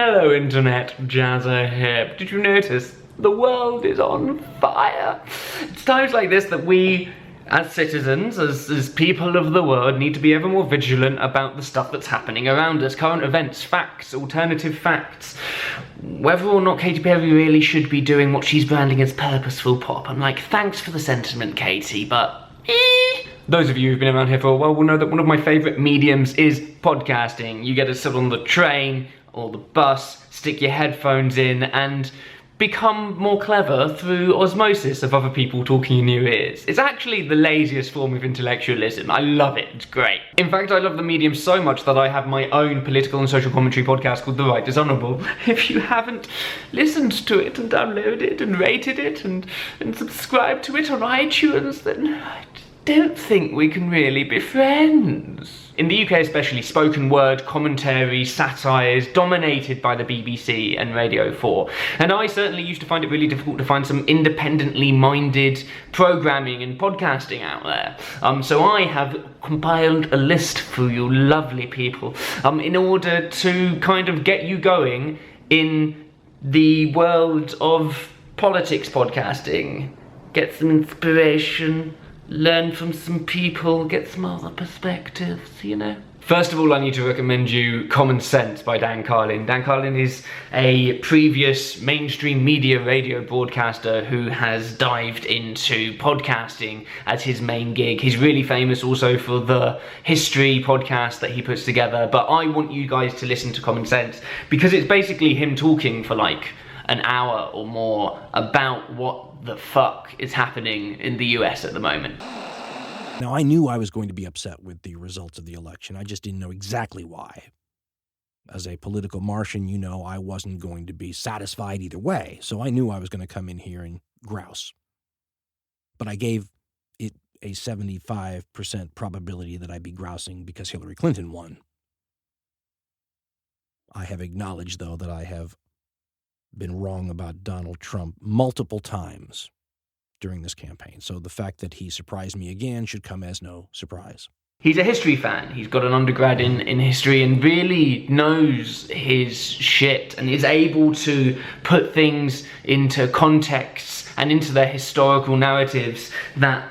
Hello internet, Jazza here. Did you notice? The world is on fire. It's times like this that we, as citizens, as people of the world, need to be ever more vigilant about the stuff that's happening around us. Current events, facts, alternative facts. Whether or not Katy Perry really should be doing what she's branding as purposeful pop. I'm like, thanks for the sentiment, Katy, but Those of you who've been around here for a while will know that one of my favourite mediums is podcasting. You get to sit on the train or the bus, stick your headphones in, and become more clever through osmosis of other people talking in your ears. It's actually the laziest form of intellectualism. I love it, it's great. In fact, I love the medium so much that I have my own political and social commentary podcast called The Right Dishonourable. If you haven't listened to it and downloaded it and rated it and subscribed to it on iTunes, then I don't think we can really be friends. In the UK especially, spoken word, commentary, satire is dominated by the BBC and Radio 4. And I certainly used to find it really difficult to find some independently minded programming and podcasting out there. So I have compiled a list for you lovely people in order to kind of get you going in the world of politics podcasting. Get some inspiration, learn from some people, get some other perspectives, you know. First of all, I need to recommend you Common Sense by Dan Carlin. Dan Carlin is a previous mainstream media radio broadcaster who has dived into podcasting as his main gig. He's really famous also for the history podcast that he puts together, but I want you guys to listen to Common Sense because it's basically him talking for like an hour or more about what the fuck is happening in the US at the moment. Now, I knew I was going to be upset with the results of the election. I just didn't know exactly why. As a political Martian, you know, I wasn't going to be satisfied either way, so I knew I was going to come in here and grouse. But I gave it a 75% probability that I'd be grousing because Hillary Clinton won. I have acknowledged, though, that I have been wrong about Donald Trump multiple times during this campaign. So the fact that he surprised me again should come as no surprise. He's a history fan. He's got an undergrad in history and really knows his shit and is able to put things into contexts and into their historical narratives that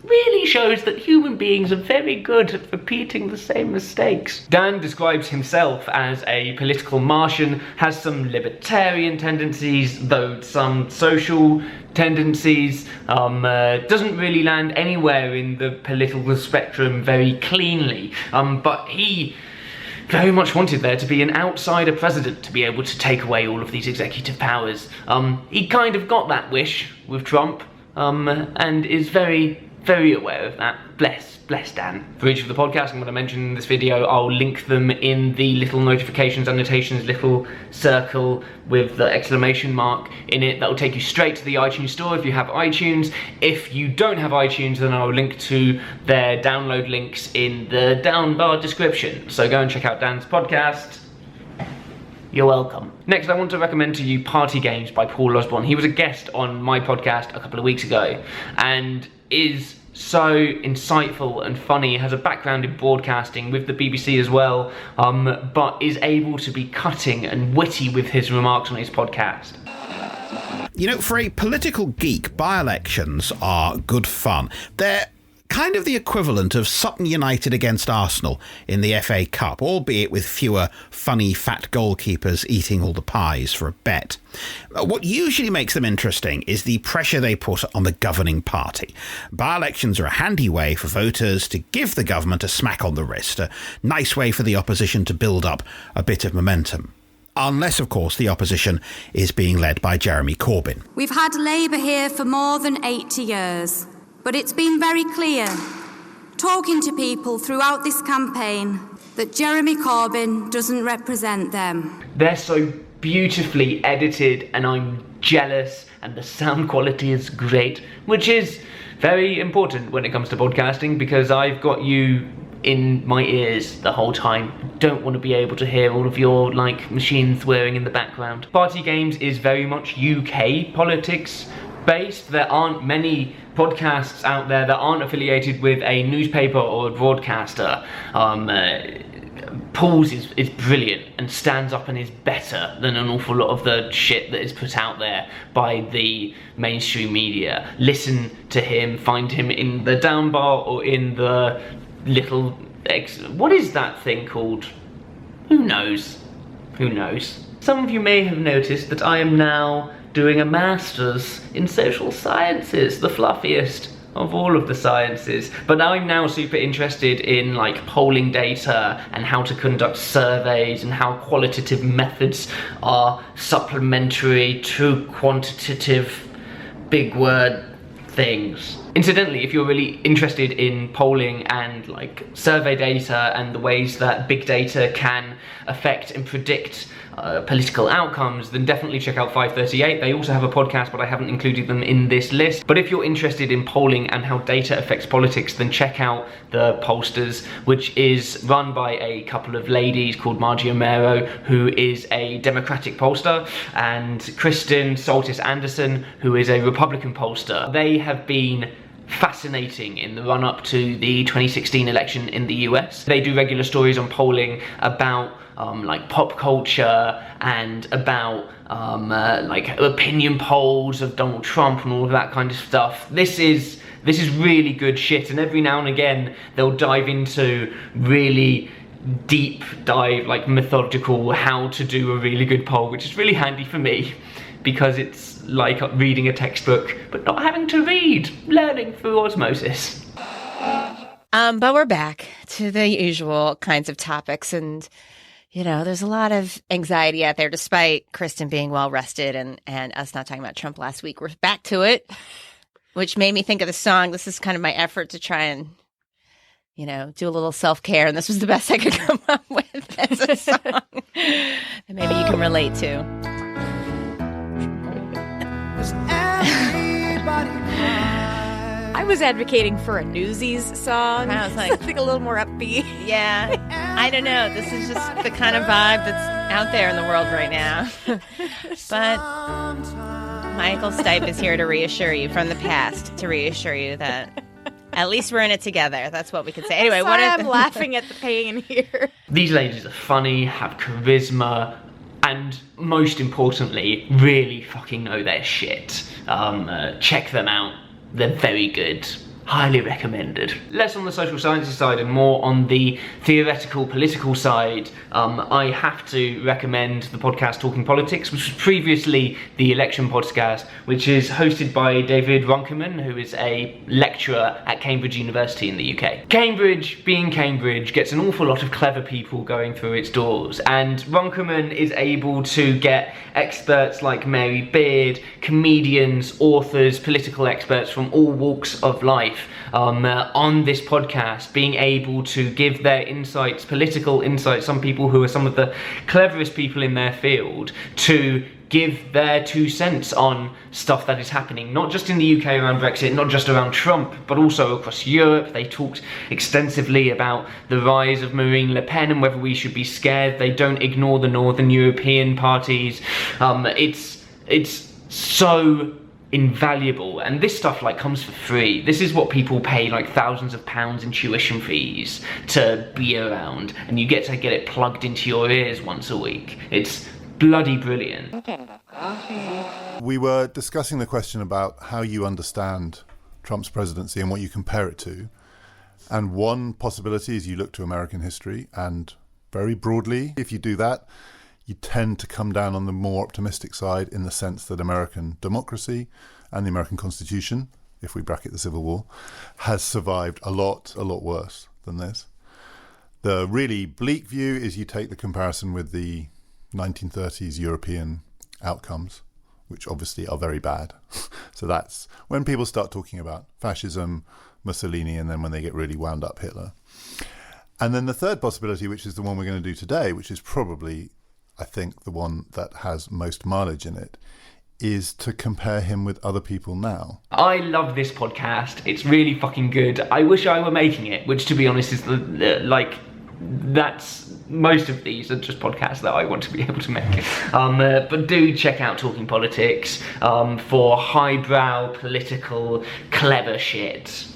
really shows that human beings are very good at repeating the same mistakes. Dan describes himself as a political Martian, has some libertarian tendencies, though some social tendencies, doesn't really land anywhere in the political spectrum very cleanly, but he very much wanted there to be an outsider president to be able to take away all of these executive powers. He kind of got that wish with Trump, and is very aware of that. Bless Dan. For each of the podcasts I'm going to mention in this video, I'll link them in the little notifications, annotations, little circle with the exclamation mark in it. That will take you straight to the iTunes store if you have iTunes. If you don't have iTunes, then I'll link to their download links in the down bar description. So go and check out Dan's podcast. You're welcome. Next, I want to recommend to you Party Games by Paul Osborne. He was a guest on my podcast a couple of weeks ago and is so insightful and funny, has a background in broadcasting with the BBC as well, but is able to be cutting and witty with his remarks on his podcast. You know, for a political geek, by-elections are good fun. They're kind of the equivalent of Sutton United against Arsenal in the FA Cup, albeit with fewer funny fat goalkeepers eating all the pies for a bet. What usually makes them interesting is the pressure they put on the governing party. By-elections are a handy way for voters to give the government a smack on the wrist, a nice way for the opposition to build up a bit of momentum. Unless, of course, the opposition is being led by Jeremy Corbyn. We've had Labour here for more than 80 years. But it's been very clear, talking to people throughout this campaign, that Jeremy Corbyn doesn't represent them. They're so beautifully edited and I'm jealous, and the sound quality is great, which is very important when it comes to podcasting because I've got you in my ears the whole time. Don't want to be able to hear all of your like machine swearing in the background. Party Games is very much UK politics based. There aren't many podcasts out there that aren't affiliated with a newspaper or a broadcaster. Paul's is brilliant and stands up and is better than an awful lot of the shit that is put out there by the mainstream media. Listen to him, find him in the down bar or in the little... what is that thing called? Who knows? Who knows? Some of you may have noticed that I am now doing a master's in social sciences, the fluffiest of all of the sciences. But I'm now super interested in like polling data and how to conduct surveys and how qualitative methods are supplementary to quantitative big word things. Incidentally, if you're really interested in polling and like survey data and the ways that big data can affect and predict political outcomes, then definitely check out 538. They also have a podcast, but I haven't included them in this list. But if you're interested in polling and how data affects politics, then check out the Pollsters, which is run by a couple of ladies called Margie O'Mero, who is a Democratic pollster, and Kristen Soltis Anderson, who is a Republican pollster. They have been fascinating in the run-up to the 2016 election in the US. They do regular stories on polling about like pop culture and about like opinion polls of Donald Trump and all of that kind of stuff. This is really good shit, and every now and again they'll dive into really deep dive, like methodical how to do a really good poll, which is really handy for me because it's like reading a textbook but not having to read, learning through osmosis. But we're back to the usual kinds of topics, and you know, there's a lot of anxiety out there, despite Kristen being well rested and us not talking about Trump last week. We're back to it, which made me think of the song. This is kind of my effort to try and, you know, do a little self-care, and this was the best I could come up with as a song that maybe you can relate to. I was advocating for a Newsies song. I was like, something a little more upbeat. Yeah, I don't know. This is just the kind of vibe that's out there in the world right now. But Michael Stipe is here to reassure you from the past, to reassure you that at least we're in it together. That's what we could say. Anyway, I'm laughing at the pain here. These ladies are funny, have charisma, and most importantly, really fucking know their shit. Check them out. They're very good. Highly recommended. Less on the social sciences side and more on the theoretical political side, I have to recommend the podcast Talking Politics, which was previously the election podcast, which is hosted by David Runciman, who is a lecturer at Cambridge University in the UK. Cambridge, being Cambridge, gets an awful lot of clever people going through its doors, and Runciman is able to get experts like Mary Beard, comedians, authors, political experts from all walks of life on this podcast, being able to give their insights, political insights, some people who are some of the cleverest people in their field, to give their 2 cents on stuff that is happening, not just in the UK around Brexit, not just around Trump, but also across Europe. They talked extensively about the rise of Marine Le Pen and whether we should be scared. They don't ignore the Northern European parties. It's so invaluable, and this stuff like comes for free. This is what people pay like thousands of pounds in tuition fees to be around, and you get to get it plugged into your ears once a week. It's bloody brilliant. We were discussing the question about how you understand Trump's presidency and what you compare it to, and one possibility is you look to American history, and very broadly, if you do that, you tend to come down on the more optimistic side, in the sense that American democracy and the American Constitution, if we bracket the Civil War, has survived a lot worse than this. The really bleak view is you take the comparison with the 1930s European outcomes, which obviously are very bad. So that's when people start talking about fascism, Mussolini, and then when they get really wound up, Hitler. And then the third possibility, which is the one we're going to do today, which is probably, I think, the one that has most mileage in it, is to compare him with other people now. I love this podcast. It's really fucking good. I wish I were making it, which, to be honest, is that's most of these are just podcasts that I want to be able to make. But do check out Talking Politics for highbrow, political, clever shit.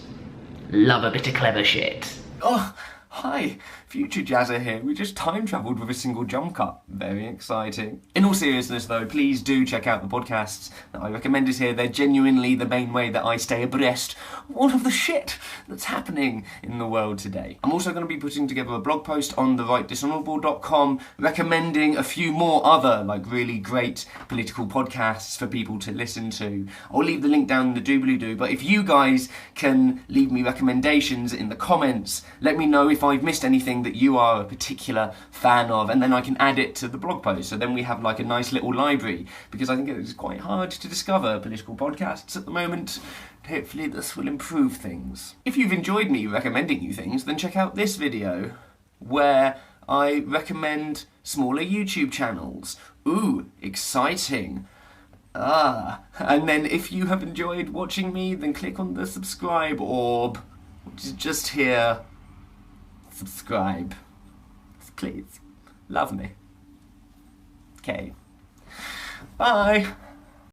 Love a bit of clever shit. Oh, hi. Future Jazzer here. We just time travelled with a single jump cut. Very exciting. In all seriousness though, please do check out the podcasts that I recommended here. They're genuinely the main way that I stay abreast of all of the shit that's happening in the world today. I'm also going to be putting together a blog post on therightdishonourable.com recommending a few more other really great political podcasts for people to listen to. I'll leave the link down in the doobly-doo, but if you guys can leave me recommendations in the comments, let me know if I've missed anything that you are a particular fan of, and then I can add it to the blog post. So then we have a nice little library, because I think it is quite hard to discover political podcasts at the moment. Hopefully this will improve things. If you've enjoyed me recommending you things, then check out this video where I recommend smaller YouTube channels. Ooh, exciting. And then if you have enjoyed watching me, then click on the subscribe orb, which is just here. Subscribe. Please. Love me. Okay. Bye.